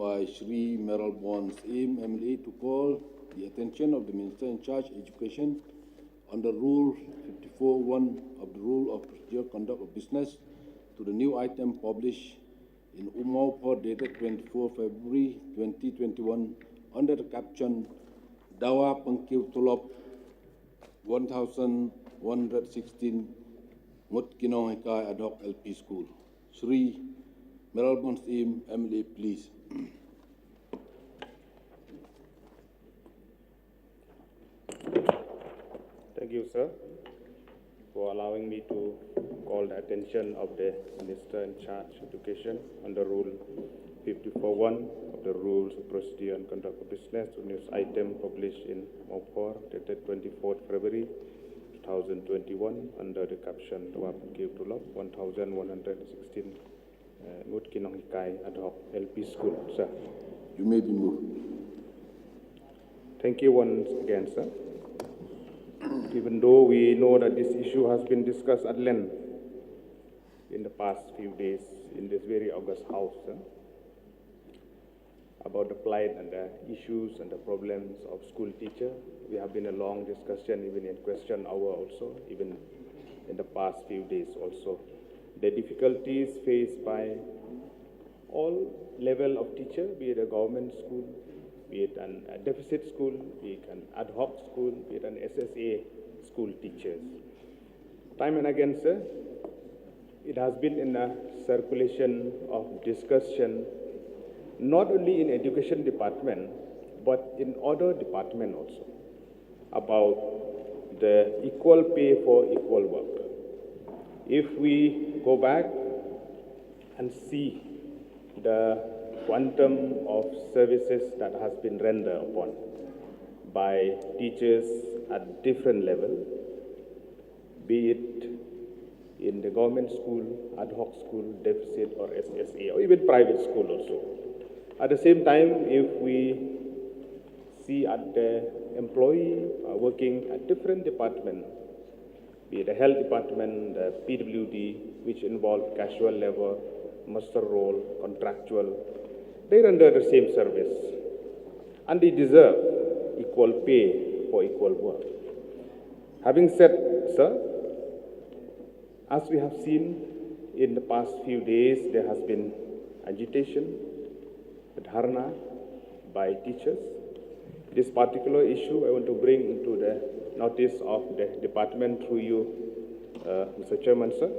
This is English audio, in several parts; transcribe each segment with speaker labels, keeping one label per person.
Speaker 1: by Shri Meral Bons Aim MLA to call the attention of the Minister in charge of Education under Rule 54.1 of the Rule of Procedure Conduct of Business to the new item published in Umaupur dated 24 February 2021 under the caption Dawa Pengkiu Tulop 1116 Mutkinong Hekai Ad Hoc LP School. Shri Meral Bons Aim MLA, please.
Speaker 2: Thank you, sir, for allowing me to call the attention of the Minister in charge of Education under Rule 54.1 of the Rules of Procedure and Conduct of Business to news item published in Umaupur dated 24th February 2021 under the caption Dawa Pengkiu Tulop 1116 Mutkinong Hekai Ad Hoc LP School, sir.
Speaker 1: You may be moved.
Speaker 2: Thank you once again, sir. Even though we know that this issue has been discussed at length in the past few days in this very august house, about the plight and the issues and the problems of school teacher. We have been a long discussion, even in question hour also, even in the past few days also. The difficulties faced by all level of teacher, be it a government school, be it a deficit school, be it an ad hoc school, be it an SSA school teachers. Time and again, sir, it has been in a circulation of discussion, not only in education department, but in other department also, about the equal pay for equal work. If we go back and see the quantum of services that has been rendered upon by teachers at different level, be it in the government school, ad hoc school, deficit or SSA, or even private school also. At the same time, if we see at the employee working at different departments, be it the health department, the PWD, which involve casual labor, master role, contractual, they render the same service and they deserve equal pay for equal work. Having said, sir, as we have seen in the past few days, there has been agitation, dharna by teachers. This particular issue I want to bring into the notice of the department through you, Mr. Chairman, sir,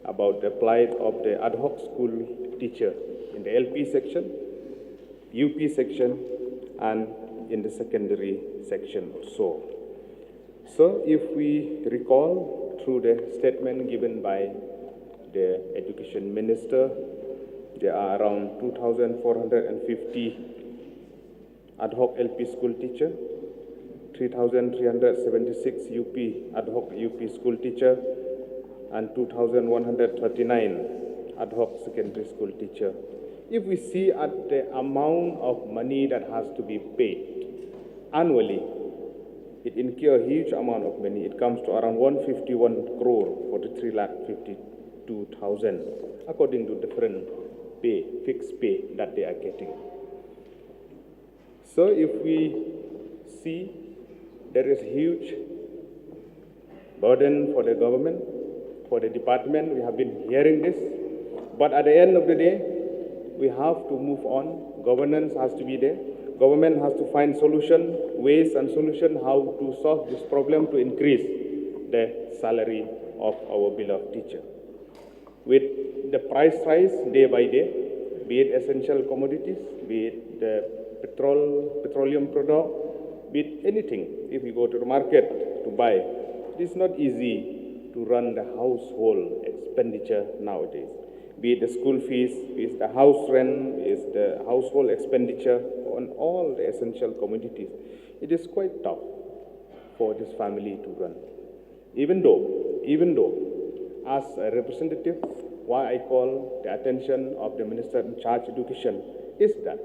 Speaker 2: about the plight of the ad hoc school teacher in the LP section, UP section, and in the secondary section also. So, if we recall through the statement given by the Education Minister, there are around 2,450 ad hoc LP school teacher, 3,376 UP ad hoc UP school teacher, and 2,139 ad hoc secondary school teacher. If we see at the amount of money that has to be paid annually, it incurs a huge amount of money. It comes to around 151 crore, 43,52,000, according to different pay, fixed pay that they are getting. So if we see there is huge burden for the government, for the department, we have been hearing this, but at the end of the day, we have to move on. Governance has to be there. Government has to find solution, ways and solution how to solve this problem to increase the salary of our beloved teacher. With the price rise day by day, be it essential commodities, be it the petroleum product, be it anything, if we go to the market to buy, it is not easy to run the household expenditure nowadays. Be it the school fees, be it the house rent, be it the household expenditure on all the essential commodities. It is quite tough for this family to run. Even though, as a representative, why I call the attention of the Minister in charge of Education is that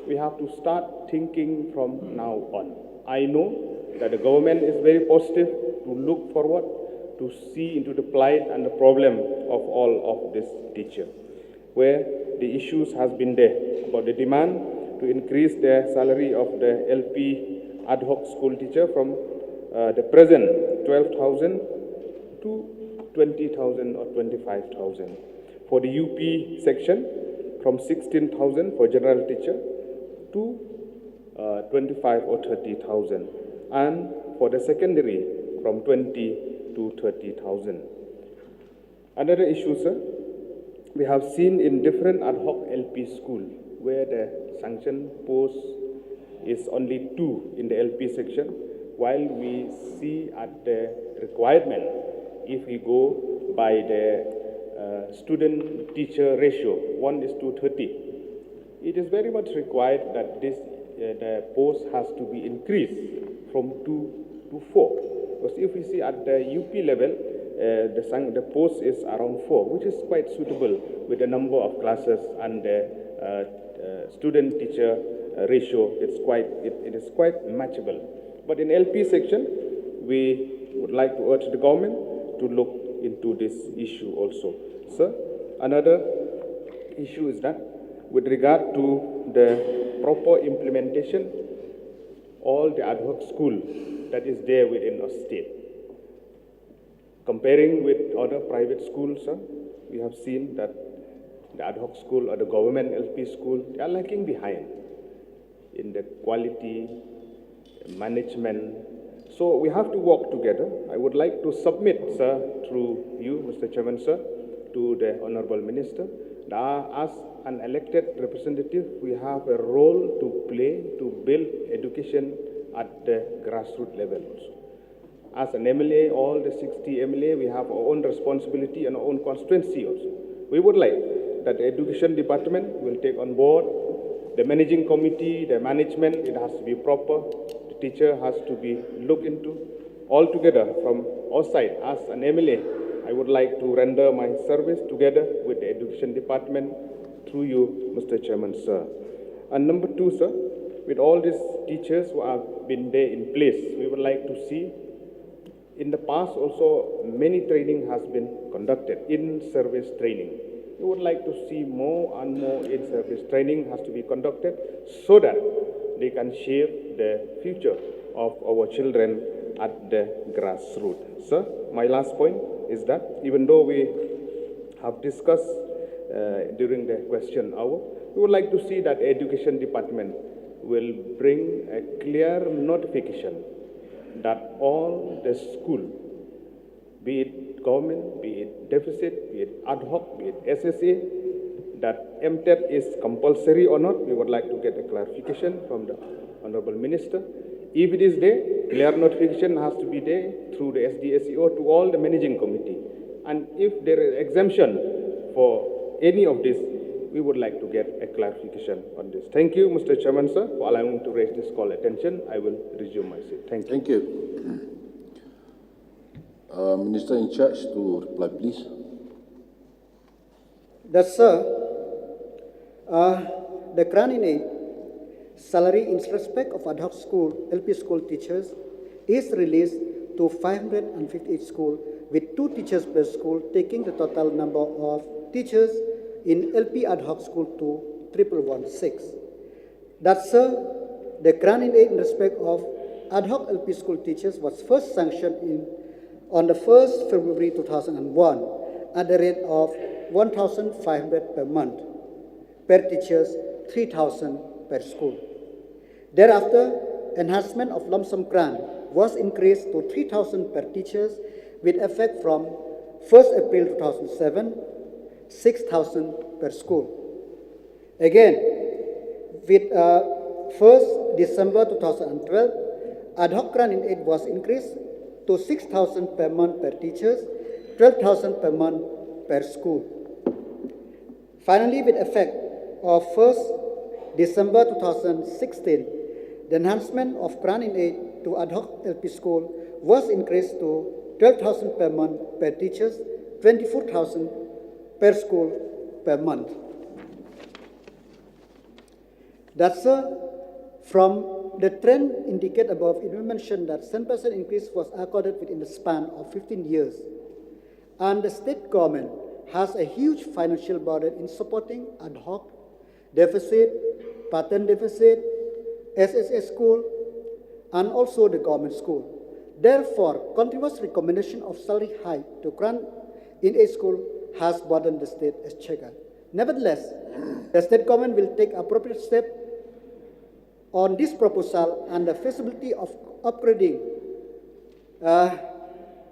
Speaker 2: we have to start thinking from now on. I know that the government is very positive to look forward to see into the plight and the problem of all of this teacher, where the issues has been there about the demand to increase the salary of the LP ad hoc school teacher from the present 12,000 to 20,000 or 25,000. For the UP section, from 16,000 for general teacher to 25 or 30,000. And for the secondary, from 20 to 30,000. Another issue, sir, we have seen in different ad hoc LP school where the sanction post is only 2 in the LP section, while we see at the requirement, if we go by the student-teacher ratio, 1:30, it is very much required that this the post has to be increased from 2 to 4. Because if we see at the UP level, the post is around 4, which is quite suitable with the number of classes and the student-teacher ratio. It is quite matchable. But in LP section, we would like to urge the government to look into this issue also. Sir, another issue is that with regard to the proper implementation, all the ad hoc school that is there within our state. Comparing with other private schools, sir, we have seen that the ad hoc school or the government LP school, they are lagging behind in the quality, management. So we have to work together. I would like to submit, sir, through you, Mr. Chairman, sir, to the Honorable Minister, that as an elected representative, we have a role to play to build education at the grassroots level also. As an MLA, all the 60 MLA, we have our own responsibility and our own constituency also. We would like that the education department will take on board the managing committee, the management, it has to be proper. The teacher has to be looked into. All together from our side, as an MLA, I would like to render my service together with the education department through you, Mr. Chairman, sir. And number 2, sir, with all these teachers who have been there in place, we would like to see, in the past also, many training has been conducted, in-service training. We would like to see more and more in-service training has to be conducted so that they can shape the future of our children at the grassroots. Sir, my last point is that even though we have discussed during the question hour, we would like to see that education department will bring a clear notification that all the school, be it government, be it deficit, be it ad hoc, be it SSA, that MTET is compulsory or not, we would like to get a clarification from the Honorable Minister. If it is there, clear notification has to be there through the SDSEO to all the managing committee. And if there is exemption for any of this, we would like to get a clarification on this. Thank you, Mr. Chairman, sir, for allowing me to raise this call attention. I will resume my seat. Thank you.
Speaker 1: Thank you. Minister in charge to reply, please.
Speaker 3: That's sir. The grant in aid salary in respect of ad hoc school, LP school teachers is released to 558 schools with 2 teachers per school, taking the total number of teachers in LP ad hoc school to 1116. That's the grant in aid in respect of ad hoc LP school teachers was first sanctioned on the 1st February 2001 at the rate of 1,500 per month, per teachers 3,000 per school. Thereafter, enhancement of lump sum grant was increased to 3,000 per teachers with effect from 1st April 2007, 6,000 per school. Again, with 1st December 2012, ad hoc grant in aid was increased to 6,000 per month per teachers, 12,000 per month per school. Finally, with effect of 1st December 2016, the enhancement of grant in aid to ad hoc LP school was increased to 12,000 per month per teachers, 24,000 per school per month. That's from the trend indicated above, it will mention that 10% increase was accorded within the span of 15 years. And the state government has a huge financial burden in supporting ad hoc, deficit, pattern deficit, SSA school, and also the government school. Therefore, continuous recommendation of salary hike to grant in a school has burdened the state exchequer. Nevertheless, the state government will take appropriate steps on this proposal, and the feasibility of upgrading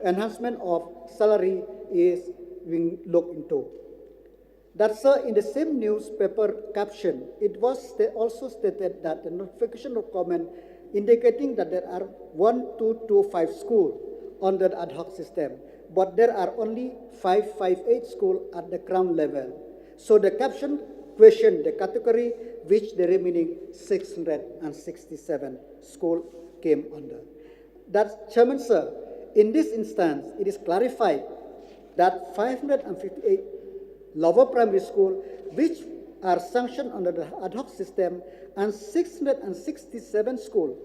Speaker 3: enhancement of salary is being looked into. That, sir, in the same newspaper caption, it was also stated that the notification of comment indicating that there are 1,225 schools under the ad hoc system, but there are only 558 schools at the ground level. So the caption questioned the category which the remaining 667 schools came under. That, Chairman, sir, in this instance, it is clarified that 558 lower primary schools, which are sanctioned under the ad hoc system, and 667 schools,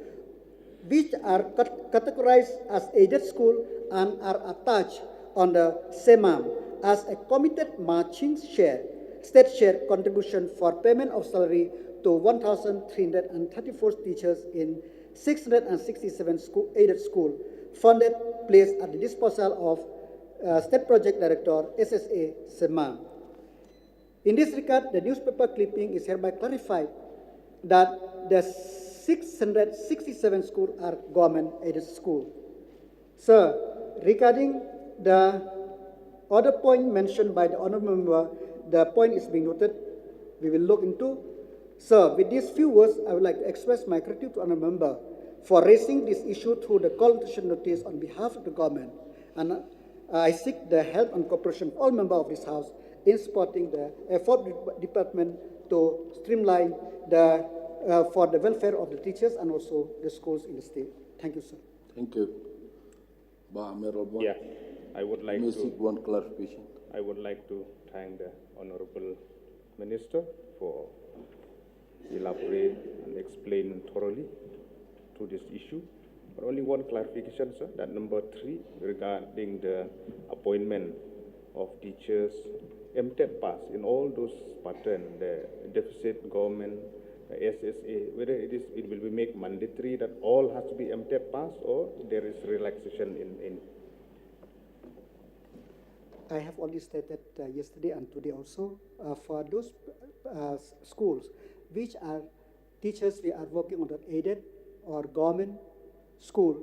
Speaker 3: which are categorized as aided school and are attached under SEMAM as a committed matching share, state share contribution for payment of salary to 1,334 teachers in 667 aided school, funded, placed at the disposal of State Project Director, SSA, SEMAM. In this regard, the newspaper clipping is hereby clarified that the 667 schools are government-aided schools. Sir, regarding the other point mentioned by the honourable member, the point is being noted. We will look into. Sir, with these few words, I would like to express my gratitude to honourable member for raising this issue through the consultation notice on behalf of the government, and I seek the help and cooperation of all members of this House in supporting the effort of the department to streamline the for the welfare of the teachers and also the schools in the state. Thank you, sir.
Speaker 1: Thank you. Honorable.
Speaker 2: Yeah, I would like
Speaker 1: May
Speaker 2: to.
Speaker 1: seek one clarification.
Speaker 2: I would like to thank the Honorable Minister for elaborate and explain thoroughly to this issue. But only one clarification, sir, that number 3 regarding the appointment of teachers, MTET pass in all those patterns, the deficit government, the SSA, whether it will be made mandatory that all has to be MTET pass or there is relaxation in.
Speaker 3: I have already stated yesterday and today also, for those schools which are teachers we are working on the aided or government school,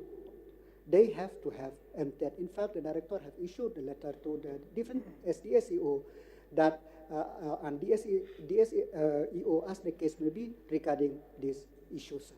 Speaker 3: they have to have MTET. In fact, the director have issued a letter to the different SDSEO that and DSEO as the case may be regarding these issues.